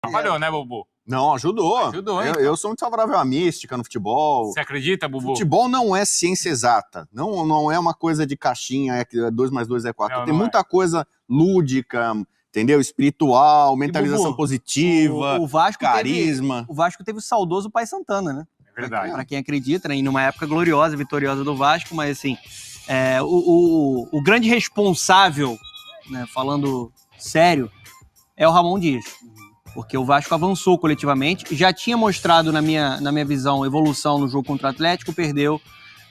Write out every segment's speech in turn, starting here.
Trabalhou, né, Bubu? Não, ajudou. Ajudou, então. Eu sou muito favorável à mística no futebol. Você acredita, Bubu? Futebol não é ciência exata. Não é uma coisa de caixinha, 2 mais 2 é 4. Não, Tem não muita coisa lúdica, entendeu? Espiritual, mentalização Bubu, positiva, o Vasco carisma. O Vasco teve o saudoso Pai Santana, né? É verdade. Pra quem acredita, né? Em uma época gloriosa, vitoriosa do Vasco, mas assim, o grande responsável, né, falando sério, é o Ramon Dias. Porque o Vasco avançou coletivamente, já tinha mostrado, na minha visão, evolução no jogo contra o Atlético, perdeu,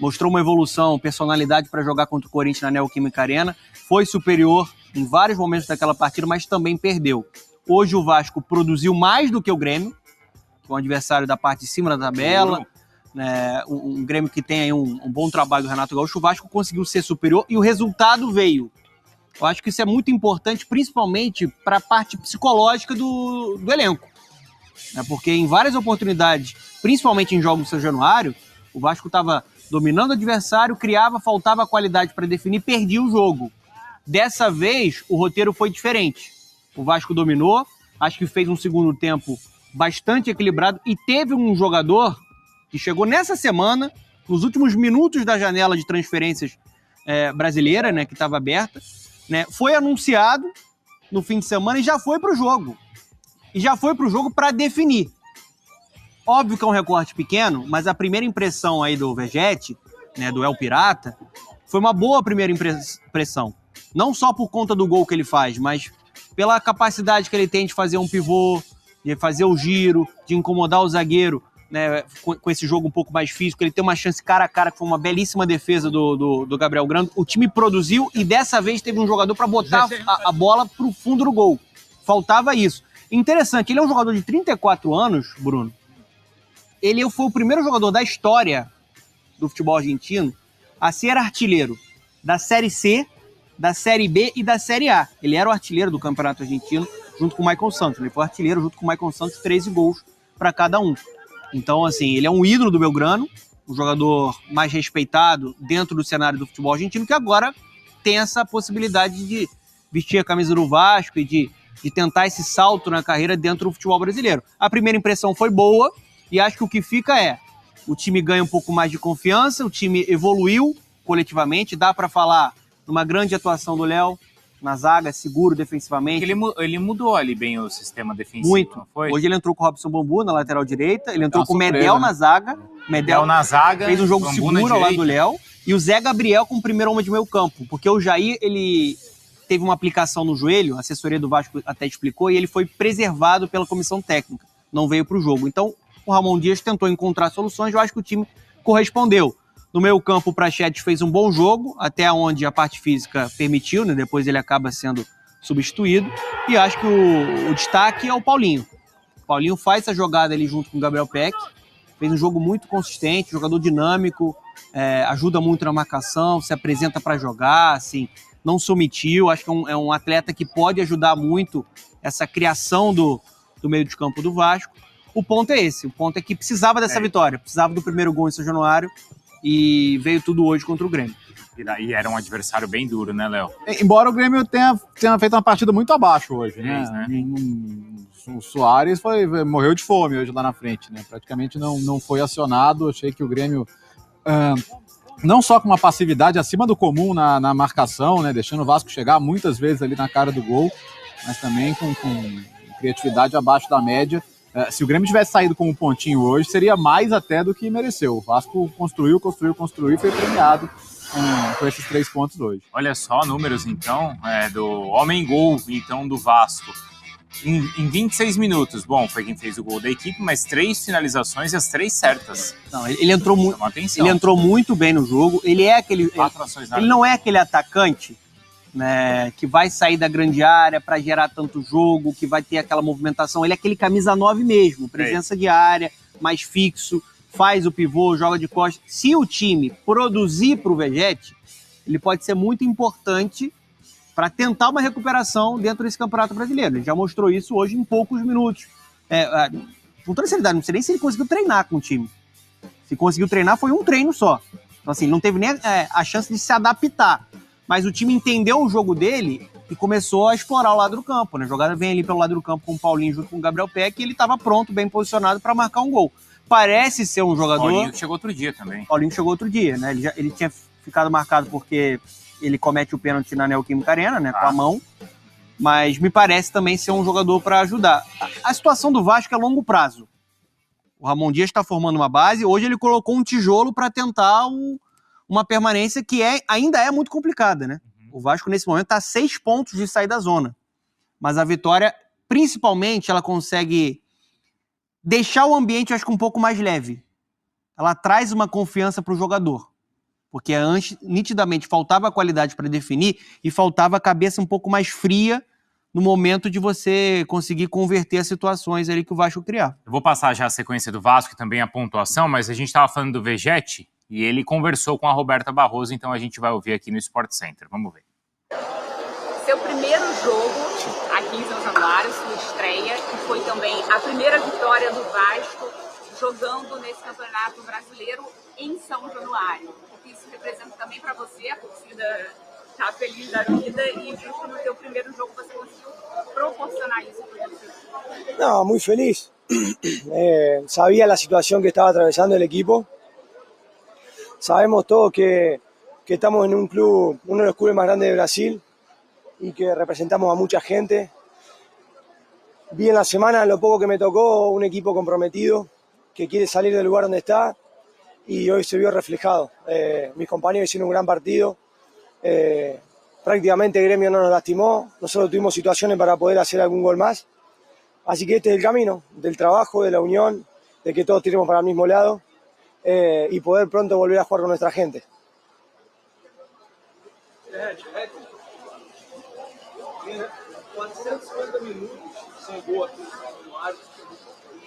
mostrou uma evolução, personalidade para jogar contra o Corinthians na Neoquímica Arena, foi superior em vários momentos daquela partida, mas também perdeu. Hoje o Vasco produziu mais do que o Grêmio, que é um adversário da parte de cima da tabela, né, um Grêmio que tem aí um bom trabalho do Renato Gaúcho. O Vasco conseguiu ser superior e o resultado veio. Eu acho que isso é muito importante, principalmente para a parte psicológica do elenco. Né? Porque em várias oportunidades, principalmente em jogos do São Januário, o Vasco estava dominando o adversário, faltava qualidade para definir, perdia o jogo. Dessa vez, o roteiro foi diferente. O Vasco dominou, acho que fez um segundo tempo bastante equilibrado e teve um jogador que chegou nessa semana, nos últimos minutos da janela de transferências brasileira, né, que estava aberta, né, foi anunciado no fim de semana e já foi para o jogo. E já foi para o jogo para definir. Óbvio que é um recorte pequeno, mas a primeira impressão aí do Vegete, né, do El Pirata, foi uma boa primeira impressão. Não só por conta do gol que ele faz, mas pela capacidade que ele tem de fazer um pivô, de fazer o giro, de incomodar o zagueiro, né, com esse jogo um pouco mais físico. Ele tem uma chance cara a cara, que foi uma belíssima defesa do Gabriel Grando. O time produziu e dessa vez teve um jogador para botar a bola pro fundo do gol. Faltava isso. Interessante, ele é um jogador de 34 anos, Bruno. Ele foi o primeiro jogador da história do futebol argentino a ser artilheiro da Série C, da Série B e da Série A. Ele era o artilheiro do Campeonato Argentino junto com o Maicon Santos. Ele foi artilheiro junto com o Maicon Santos, 13 gols para cada um. Então, assim, ele é um ídolo do Belgrano, um jogador mais respeitado dentro do cenário do futebol argentino, que agora tem essa possibilidade de vestir a camisa do Vasco e de tentar esse salto na carreira dentro do futebol brasileiro. A primeira impressão foi boa e acho que o que fica o time ganha um pouco mais de confiança, o time evoluiu coletivamente, dá para falar numa grande atuação do Léo, na zaga, seguro defensivamente. Ele mudou ali bem o sistema defensivo, muito. Não foi? Hoje ele entrou com o Robson Bambu na lateral direita, ele entrou com o Medel na zaga. Medel na zaga. Fez um jogo Bambu seguro ao lado do Léo. E o Zé Gabriel com o primeiro homem de meio campo. Porque o Jair, ele teve uma aplicação no joelho, a assessoria do Vasco até explicou, e ele foi preservado pela comissão técnica. Não veio para o jogo. Então, o Ramon Dias tentou encontrar soluções, eu acho que o time correspondeu. No meio campo, o Prachetes fez um bom jogo, até onde a parte física permitiu, né? Depois ele acaba sendo substituído. E acho que o destaque é o Paulinho. O Paulinho faz essa jogada ali junto com o Gabriel Peck. Fez um jogo muito consistente, jogador dinâmico, ajuda muito na marcação, se apresenta para jogar, assim, não se omitiu. Acho que é um atleta que pode ajudar muito essa criação do meio de campo do Vasco. O ponto é esse, o ponto é que precisava dessa vitória, precisava do primeiro gol em São Januário. E veio tudo hoje contra o Grêmio. E era um adversário bem duro, né, Léo? Embora o Grêmio tenha feito uma partida muito abaixo hoje, né? O Soares morreu de fome hoje lá na frente, né? Praticamente não foi acionado. Achei que o Grêmio, não só com uma passividade acima do comum na marcação, né? Deixando o Vasco chegar muitas vezes ali na cara do gol, mas também com criatividade abaixo da média. Se o Grêmio tivesse saído com um pontinho hoje, seria mais até do que mereceu. O Vasco construiu e foi premiado com esses 3 pontos hoje. Olha só, números então, do homem-gol então, do Vasco. Em 26 minutos, bom, foi quem fez o gol da equipe, mas 3 finalizações e as 3 certas. Não, ele entrou muito bem no jogo. Ele não é aquele atacante, né, que vai sair da grande área para gerar tanto jogo, que vai ter aquela movimentação. Ele é aquele camisa 9 mesmo, presença de área, mais fixo, faz o pivô, joga de costas. Se o time produzir para o Vegete, ele pode ser muito importante para tentar uma recuperação dentro desse Campeonato Brasileiro. Ele já mostrou isso hoje em poucos minutos. Com toda seriedade, não sei nem se ele conseguiu treinar com o time. Se conseguiu treinar, foi um treino só. Então, assim, não teve nem a chance de se adaptar. Mas o time entendeu o jogo dele e começou a explorar o lado do campo, né? A jogada vem ali pelo lado do campo com o Paulinho junto com o Gabriel Peck e ele estava pronto, bem posicionado para marcar um gol. Parece ser um jogador... Paulinho chegou outro dia também. Paulinho chegou outro dia, né? Ele tinha ficado marcado porque ele comete o pênalti na Neoquímica Arena, né? Com a mão. Mas me parece também ser um jogador para ajudar. A situação do Vasco é a longo prazo. O Ramon Dias está formando uma base, hoje ele colocou um tijolo para tentar uma permanência que ainda é muito complicada, né? O Vasco, nesse momento, está a 6 pontos de sair da zona. Mas a Vitória, principalmente, ela consegue deixar o ambiente, eu acho que um pouco mais leve. Ela traz uma confiança para o jogador. Porque antes, nitidamente, faltava qualidade para definir e faltava a cabeça um pouco mais fria no momento de você conseguir converter as situações ali que o Vasco criar. Eu vou passar já a sequência do Vasco e também a pontuação, mas a gente estava falando do Vegetti e ele conversou com a Roberta Barroso, então a gente vai ouvir aqui no Sport Center. Vamos ver. Seu primeiro jogo aqui em São Januário, sua estreia, que foi também a primeira vitória do Vasco jogando nesse Campeonato Brasileiro em São Januário. O que isso representa também para você, a torcida está feliz da vida e justo no seu primeiro jogo você conseguiu proporcionar isso para você? No, muy feliz. Sabía la situación que estaba atravesando el equipo. Sabemos todos que estamos en un club, uno de los clubes más grandes de Brasil y que representamos a mucha gente. Vi en la semana, lo poco que me tocó, un equipo comprometido que quiere salir del lugar donde está y hoy se vio reflejado. Mis compañeros hicieron un gran partido. Prácticamente el Gremio no nos lastimó. Nosotros tuvimos situaciones para poder hacer algún gol más. Así que este es el camino del trabajo, de la unión, de que todos tiremos para el mismo lado y poder pronto volver a jugar con nuestra gente. 450 minutos sem gol aqui no São Januário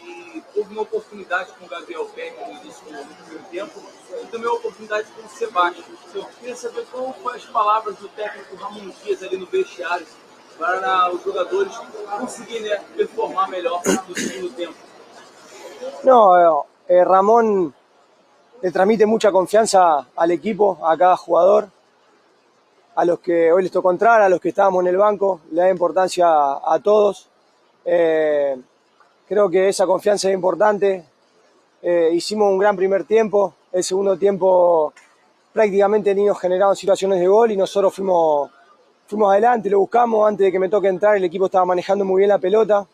e houve uma oportunidade com o Gabriel Peck no início do primeiro tempo e também uma oportunidade com o Sebastião. Eu queria saber como foram as palavras do técnico Ramon Dias ali no vestiário para os jogadores conseguirem performar melhor no segundo tempo. No, Ramón le transmite mucha confianza al equipo, a cada jugador, a los que hoy les tocó entrar, a los que estábamos en el banco, le da importancia a todos. Creo que esa confianza es importante. Hicimos un gran primer tiempo, el segundo tiempo prácticamente ni nos generaron situaciones de gol y nosotros fuimos adelante, lo buscamos. Antes de que me toque entrar, el equipo estaba manejando muy bien la pelota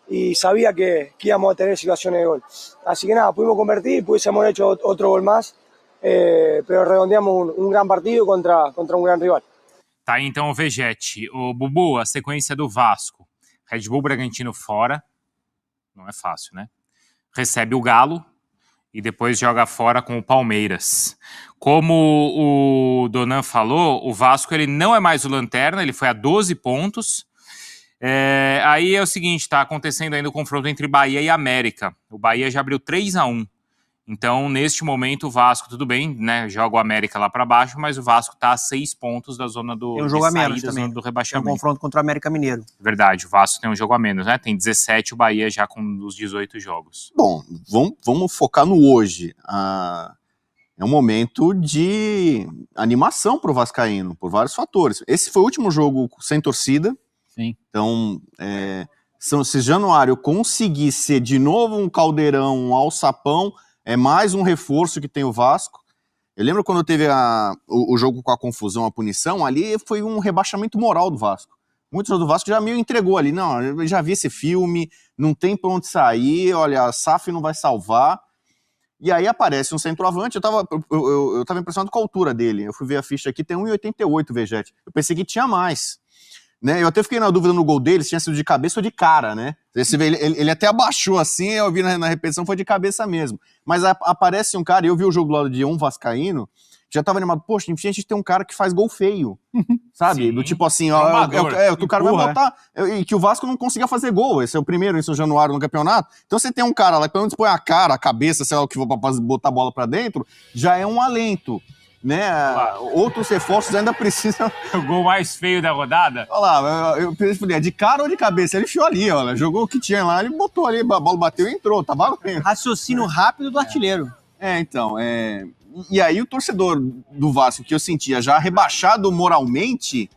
y sabía que íbamos a tener situaciones de gol. Así que nada, pudimos convertir, pudiésemos haber hecho otro gol más, pero redondeamos un gran partido contra un gran rival. Tá aí então o Vegetti. O Bubu, a sequência do Vasco. Red Bull Bragantino fora. Não é fácil, né? Recebe o Galo e depois joga fora com o Palmeiras. Como o Donan falou, o Vasco ele não é mais o lanterna, ele foi a 12 pontos. Aí é o seguinte, tá acontecendo ainda o confronto entre Bahia e América. O Bahia já abriu 3-1. Então, neste momento, o Vasco, tudo bem, né? Joga o América lá para baixo, mas o Vasco tá a 6 pontos da zona do, tem um jogo a menos da também. Zona do Tem um rebaixamento. confronto contra o América Mineiro. Verdade, o Vasco tem um jogo a menos, né? Tem 17, o Bahia já com os 18 jogos. Bom, vamos focar no hoje. É um momento de animação para o vascaíno, por vários fatores. Esse foi o último jogo sem torcida. Sim. Então, se Januário conseguir ser de novo um caldeirão, um alçapão, é mais um reforço que tem o Vasco. Eu lembro quando teve o jogo com a confusão, a punição, ali foi um rebaixamento moral do Vasco. Muitos do Vasco já meio entregou ali. Não, eu já vi esse filme, não tem pra onde sair, olha, a SAF não vai salvar. E aí aparece um centroavante, eu tava impressionado com a altura dele. Eu fui ver a ficha aqui, tem 1,88 o Vegetti. Eu pensei que tinha mais. Né? Eu até fiquei na dúvida no gol dele, se tinha sido de cabeça ou de cara, né? Ele até abaixou assim, eu vi na repetição, foi de cabeça mesmo. Mas aparece um cara, e eu vi o jogo do lado de um vascaíno, já tava animado, poxa, a gente tem um cara que faz gol feio, sabe? Sim. Do tipo assim, ó, o cara vai botar, e que o Vasco não consiga fazer gol, esse é o primeiro em São Januário no campeonato, então você tem um cara lá, pelo menos põe a cara, a cabeça, sei lá o que, pra botar a bola pra dentro, já é um alento. Né? Claro. Outros reforços ainda precisam. O gol mais feio da rodada? Olha lá, eu falei, de cara ou de cabeça? Ele enfiou ali, olha, jogou o que tinha lá, ele botou ali, a bola bateu e entrou, tá valendo. Raciocínio rápido do artilheiro. Então, e aí o torcedor do Vasco, que eu sentia já rebaixado moralmente,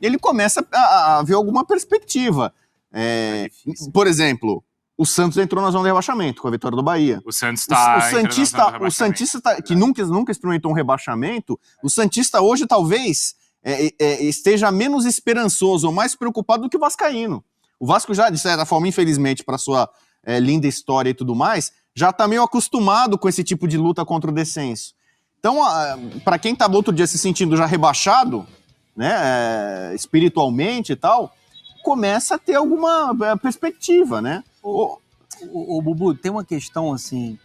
ele começa a ver alguma perspectiva. Por exemplo, o Santos entrou na zona de rebaixamento com a vitória do Bahia. O Santos está o Santista que nunca experimentou um rebaixamento, o Santista hoje talvez esteja menos esperançoso ou mais preocupado do que o vascaíno. O Vasco já, de certa forma, infelizmente, para sua linda história e tudo mais, já está meio acostumado com esse tipo de luta contra o descenso. Então, para quem estava outro dia se sentindo já rebaixado, né, espiritualmente e tal, começa a ter alguma perspectiva, né? O Bubu, tem uma questão assim,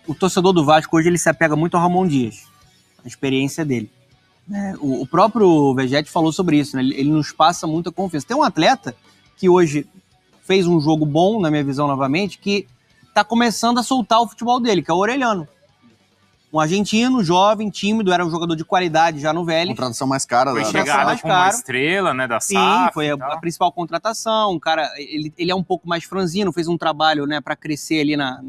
o torcedor do Vasco hoje ele se apega muito ao Ramon Dias, a experiência dele. O próprio Vegetti falou sobre isso, né? Ele nos passa muita confiança. Tem um atleta que hoje fez um jogo bom, na minha visão novamente, que está começando a soltar o futebol dele, que é o Orelhano. Um argentino, jovem, tímido, era um jogador de qualidade já no Vélez. Contratação mais cara. Foi chegada com uma estrela, né, da SAF. Sim, foi a principal contratação. O cara, ele é um pouco mais franzino, fez um trabalho, né, para crescer ali na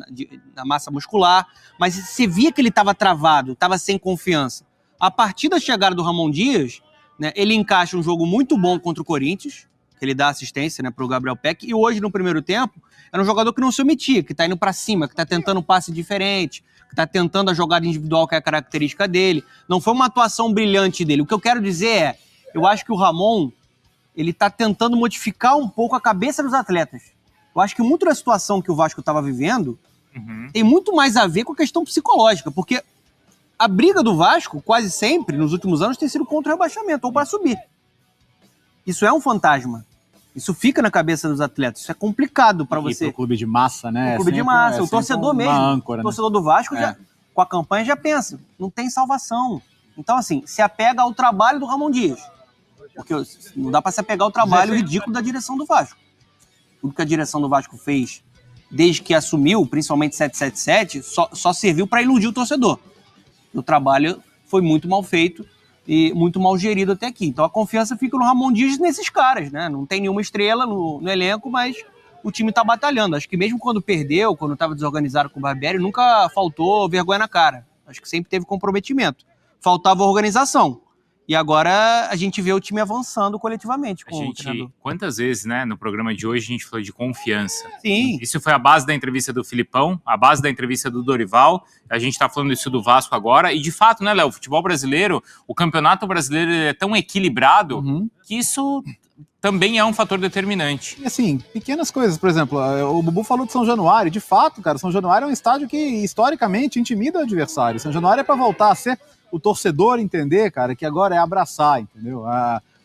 massa muscular, mas você via que ele estava travado, estava sem confiança. A partir da chegada do Ramon Dias, né, ele encaixa um jogo muito bom contra o Corinthians, que ele dá assistência, né, para o Gabriel Peck, e hoje, no primeiro tempo, era um jogador que não se omitia, que está indo para cima, que está tentando um passe diferente, que está tentando a jogada individual, que é a característica dele. Não foi uma atuação brilhante dele. O que eu quero dizer eu acho que o Ramon, ele está tentando modificar um pouco a cabeça dos atletas. Eu acho que muito da situação que o Vasco estava vivendo tem muito mais a ver com a questão psicológica, porque a briga do Vasco, quase sempre, nos últimos anos, tem sido contra o rebaixamento, ou para subir. Isso é um fantasma. Isso fica na cabeça dos atletas. Isso é complicado para você. E pro clube de massa, né? O clube de massa, o torcedor mesmo. Âncora, o torcedor do Vasco, já, com a campanha, já pensa, não tem salvação. Então, assim, se apega ao trabalho do Ramon Dias. Porque não dá para se apegar ao trabalho ridículo da direção do Vasco. Tudo que a direção do Vasco fez desde que assumiu, principalmente 777, só serviu para iludir o torcedor. O trabalho foi muito mal feito e muito mal gerido até aqui. Então a confiança fica no Ramon Dias nesses caras, né? Não tem nenhuma estrela no elenco, mas o time tá batalhando. Acho que mesmo quando perdeu, quando estava desorganizado com o Barbieri, nunca faltou vergonha na cara. Acho que sempre teve comprometimento. Faltava organização. E agora a gente vê o time avançando coletivamente com o treinador. Quantas vezes, né, no programa de hoje a gente falou de confiança. Sim. Isso foi a base da entrevista do Filipão, a base da entrevista do Dorival. A gente tá falando isso do Vasco agora. E de fato, né, Léo, o futebol brasileiro, o campeonato brasileiro é tão equilibrado que isso também é um fator determinante. E assim, pequenas coisas, por exemplo, o Bubu falou de São Januário. De fato, cara, São Januário é um estádio que historicamente intimida o adversário. São Januário é para voltar a ser o torcedor entender, cara, que agora é abraçar, entendeu?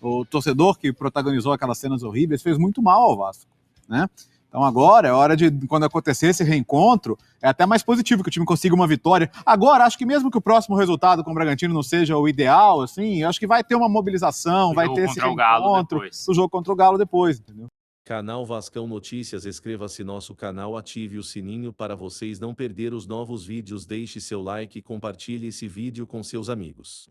O torcedor que protagonizou aquelas cenas horríveis fez muito mal ao Vasco, né? Então agora é hora de, quando acontecer esse reencontro, é até mais positivo que o time consiga uma vitória. Agora, acho que mesmo que o próximo resultado com o Bragantino não seja o ideal, assim, acho que vai ter uma mobilização, vai ter esse reencontro, o jogo contra o Galo depois, entendeu? Canal Vascão Notícias, inscreva-se nosso canal, ative o sininho para vocês não perder os novos vídeos, deixe seu like e compartilhe esse vídeo com seus amigos.